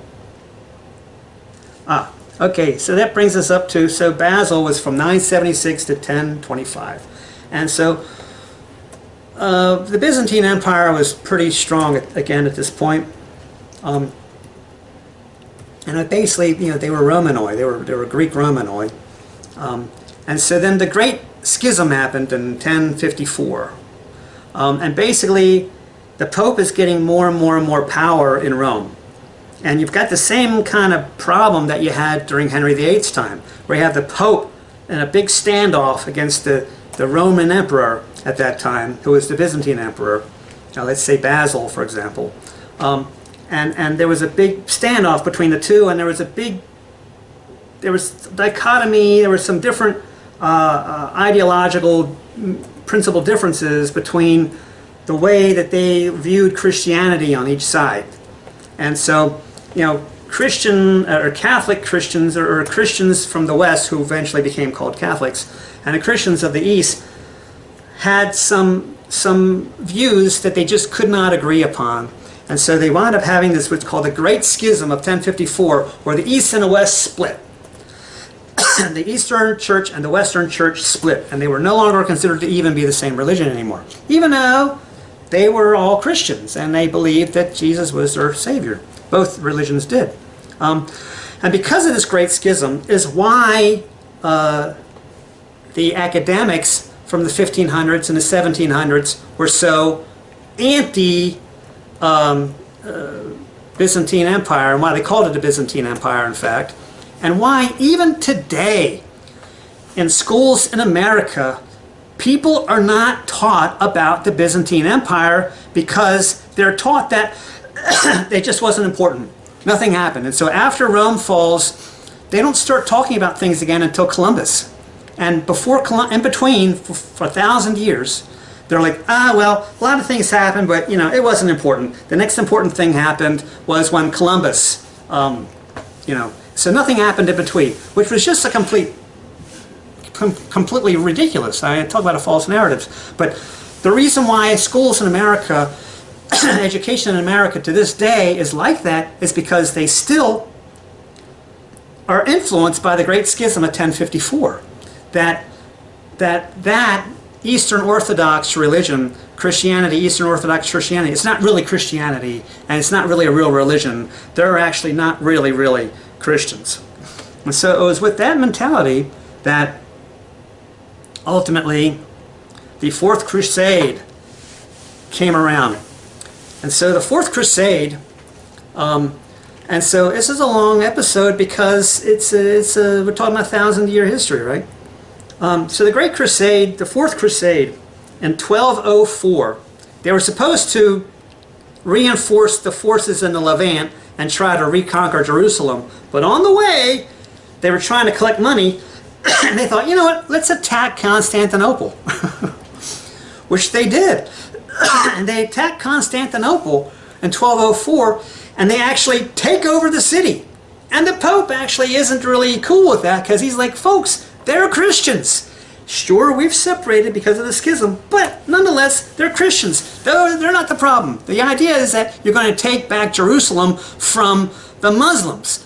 Okay, so that brings us up to, so Basil was from 976 to 1025. And so the Byzantine Empire was pretty strong again at this point. And basically, they were Romanoi, they were Greek Romanoi. And so then the Great Schism happened in 1054. And basically, the Pope is getting more and more and more power in Rome. And you've got the same kind of problem that you had during Henry VIII's time, where you have the Pope in a big standoff against the Roman emperor at that time, who was the Byzantine emperor. Now, let's say Basil, for example. And there was a big standoff between the two, and there was dichotomy, there were some different ideological principal differences between the way that they viewed Christianity on each side. And so, Christian or Catholic Christians, or Christians from the West, who eventually became called Catholics, and the Christians of the East had some views that they just could not agree upon. And so they wound up having this what's called the Great Schism of 1054, where the East and the West split. The Eastern Church and the Western Church split, and they were no longer considered to even be the same religion anymore, even though they were all Christians and they believed that Jesus was their Savior. Both religions did. And because of this Great Schism is why the academics from the 1500s and the 1700s were so anti Byzantine Empire, and why they called it the Byzantine Empire, in fact, and why even today in schools in America people are not taught about the Byzantine Empire, because they're taught that it just wasn't important. Nothing happened. And so after Rome falls, they don't start talking about things again until Columbus. And in between, for 1,000 years, they're like, well, a lot of things happened, but it wasn't important. The next important thing happened was when Columbus, so nothing happened in between, which was just a completely ridiculous. I talk about a false narrative. But the reason why schools in America, education in America to this day is like that is because they still are influenced by the Great Schism of 1054. That Eastern Orthodox religion, Christianity, Eastern Orthodox Christianity, it's not really Christianity, and it's not really a real religion. They're actually not really Christians. And so it was with that mentality that ultimately the Fourth Crusade came around. And so the Fourth Crusade, and so this is a long episode because we're talking about 1,000-year history, right? So the Great Crusade, the Fourth Crusade, in 1204, they were supposed to reinforce the forces in the Levant and try to reconquer Jerusalem. But on the way, they were trying to collect money, and they thought, you know what, let's attack Constantinople, which they did. And they attacked Constantinople in 1204, and they actually take over the city. And the Pope actually isn't really cool with that, because he's like, folks, they're Christians. Sure, we've separated because of the schism, but nonetheless, they're Christians. They're not the problem. The idea is that you're going to take back Jerusalem from the Muslims.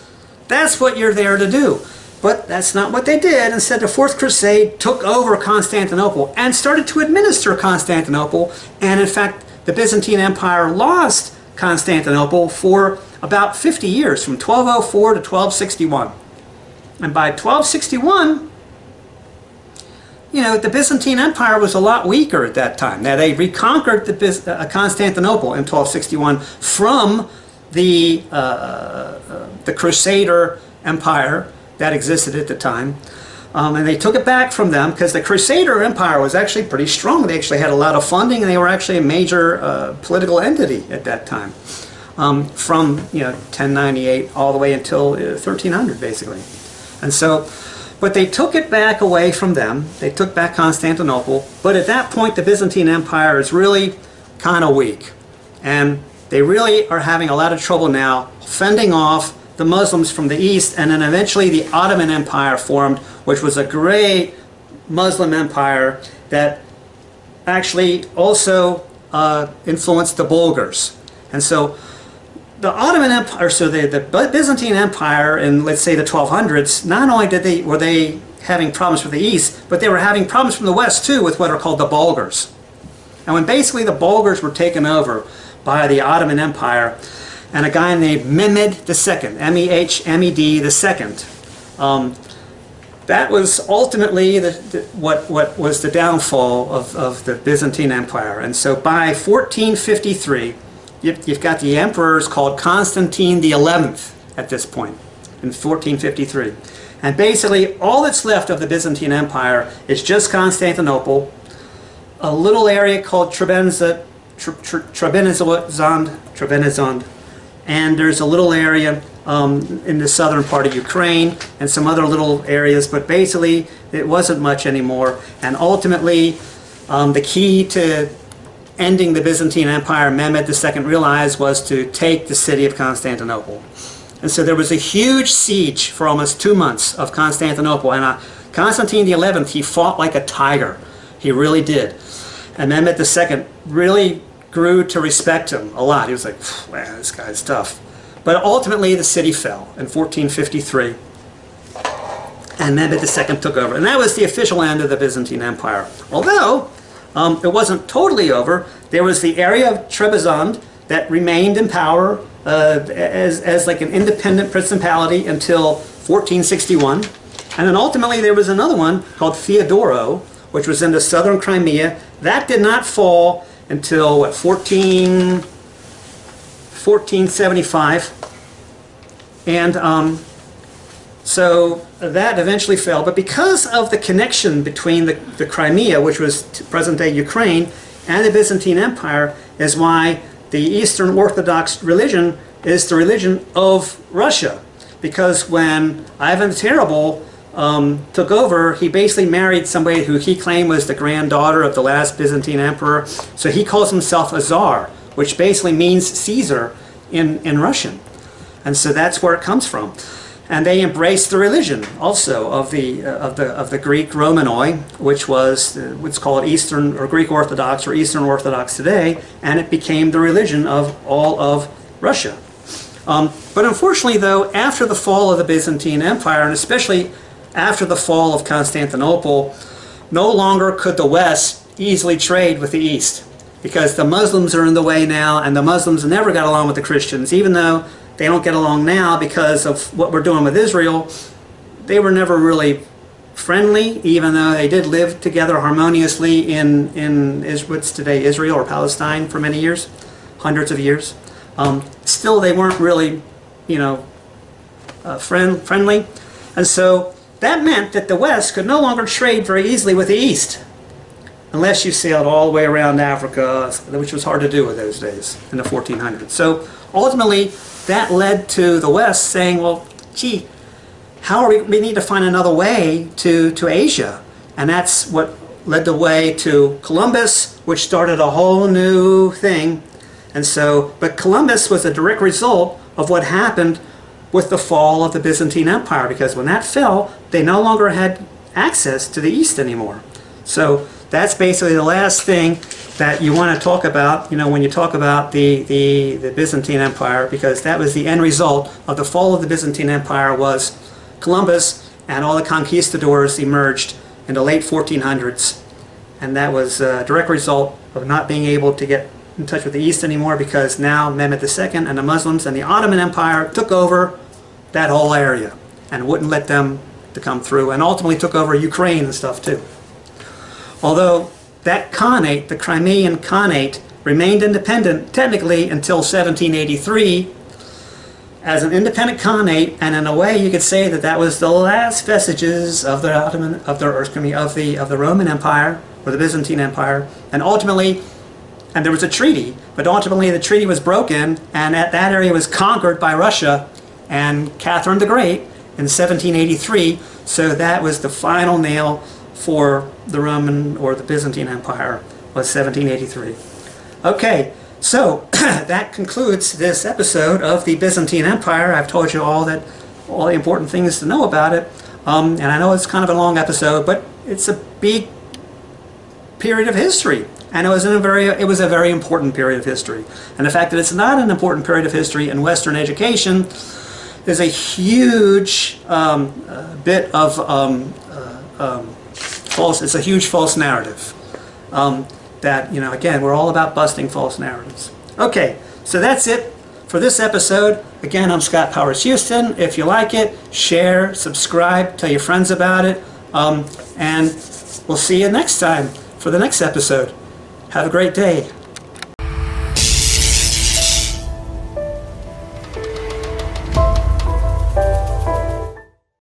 That's what you're there to do. But that's not what they did. Instead, the Fourth Crusade took over Constantinople and started to administer Constantinople. And in fact, the Byzantine Empire lost Constantinople for about 50 years, from 1204 to 1261. And by 1261, the Byzantine Empire was a lot weaker at that time. Now, they reconquered Constantinople in 1261 from the Crusader Empire that existed at the time. And they took it back from them because the Crusader Empire was actually pretty strong. They actually had a lot of funding, and they were actually a major political entity at that time. From 1098 all the way until 1300, basically. And so, but they took it back away from them. They took back Constantinople. But at that point, the Byzantine Empire is really kind of weak. And they really are having a lot of trouble now fending off the Muslims from the east. And then eventually the Ottoman Empire formed, which was a great Muslim empire that actually also influenced the Bulgars. And so the Ottoman Empire, so the Byzantine Empire in, let's say, the 1200s, not only were they having problems with the East, but they were having problems from the West too with what are called the Bulgars. And when basically the Bulgars were taken over by the Ottoman Empire, and a guy named Mehmed II, M-E-H-M-E-D II, that was ultimately what was the downfall of the Byzantine Empire. And so by 1453, you've got the emperors called Constantine the 11th at this point in 1453. And basically all that's left of the Byzantine Empire is just Constantinople, a little area called Trebizond, and there's a little area in the southern part of Ukraine and some other little areas, but basically it wasn't much anymore. And ultimately, the key to ending the Byzantine Empire, Mehmed II realized, was to take the city of Constantinople. And so there was a huge siege for almost 2 months of Constantinople. And Constantine the 11th, he fought like a tiger. He really did. And Mehmed II really grew to respect him a lot. He was like, man, this guy's tough. But ultimately the city fell in 1453. And Mehmed II took over. And that was the official end of the Byzantine Empire. Although it wasn't totally over. There was the area of Trebizond that remained in power as like an independent principality until 1461. And then ultimately there was another one called Theodoro, which was in the southern Crimea. That did not fall until, what, 1475. And so that eventually fell. But because of the connection between the Crimea, which was present-day Ukraine, and the Byzantine Empire, is why the Eastern Orthodox religion is the religion of Russia. Because when Ivan the Terrible took over, he basically married somebody who he claimed was the granddaughter of the last Byzantine emperor. So he calls himself a Tsar, which basically means Caesar in Russian. And so that's where it comes from. And they embraced the religion also of the Greek Romanoi, which was what's called Eastern or Greek Orthodox or Eastern Orthodox today, and it became the religion of all of Russia. But unfortunately, though, after the fall of the Byzantine Empire, and especially after the fall of Constantinople, no longer could the West easily trade with the East, because the Muslims are in the way now, and the Muslims never got along with the Christians, even though they don't get along now because of what we're doing with Israel. They were never really friendly, even though they did live together harmoniously in what's today Israel or Palestine for many years, hundreds of years. Still, they weren't really, friendly. And so that meant that the West could no longer trade very easily with the East, unless you sailed all the way around Africa, which was hard to do in those days, in the 1400s. So ultimately, that led to the West saying, well, gee, how are we need to find another way to Asia. And that's what led the way to Columbus, which started a whole new thing. And so, but Columbus was a direct result of what happened with the fall of the Byzantine Empire, because when that fell, they no longer had access to the East anymore. So that's basically the last thing that you want to talk about, when you talk about the Byzantine Empire, because that was the end result of the fall of the Byzantine Empire. Was Columbus and all the conquistadors emerged in the late 1400s, and that was a direct result of not being able to get in touch with the East anymore, because now Mehmed II and the Muslims and the Ottoman Empire took over that whole area and wouldn't let them to come through, and ultimately took over Ukraine and stuff too. Although that Khanate, the Crimean Khanate, remained independent technically until 1783 as an independent Khanate, and in a way you could say that that was the last vestiges of the Roman Empire or the Byzantine Empire. And ultimately, and there was a treaty, but ultimately the treaty was broken, and that area was conquered by Russia and Catherine the Great in 1783. So that was the final nail for the Roman or the Byzantine Empire, was 1783. Okay, so that concludes this episode of the Byzantine Empire. I've told you all the important things to know about it, and I know it's kind of a long episode, but it's a big period of history, and it was a very important period of history. And the fact that it's not an important period of history in Western education is a huge bit of it's a huge false narrative. That, again, we're all about busting false narratives. Okay, so that's it for this episode. Again, I'm Scott Powers Houston. If you like it, share, subscribe, tell your friends about it, and we'll see you next time for the next episode. Have a great day.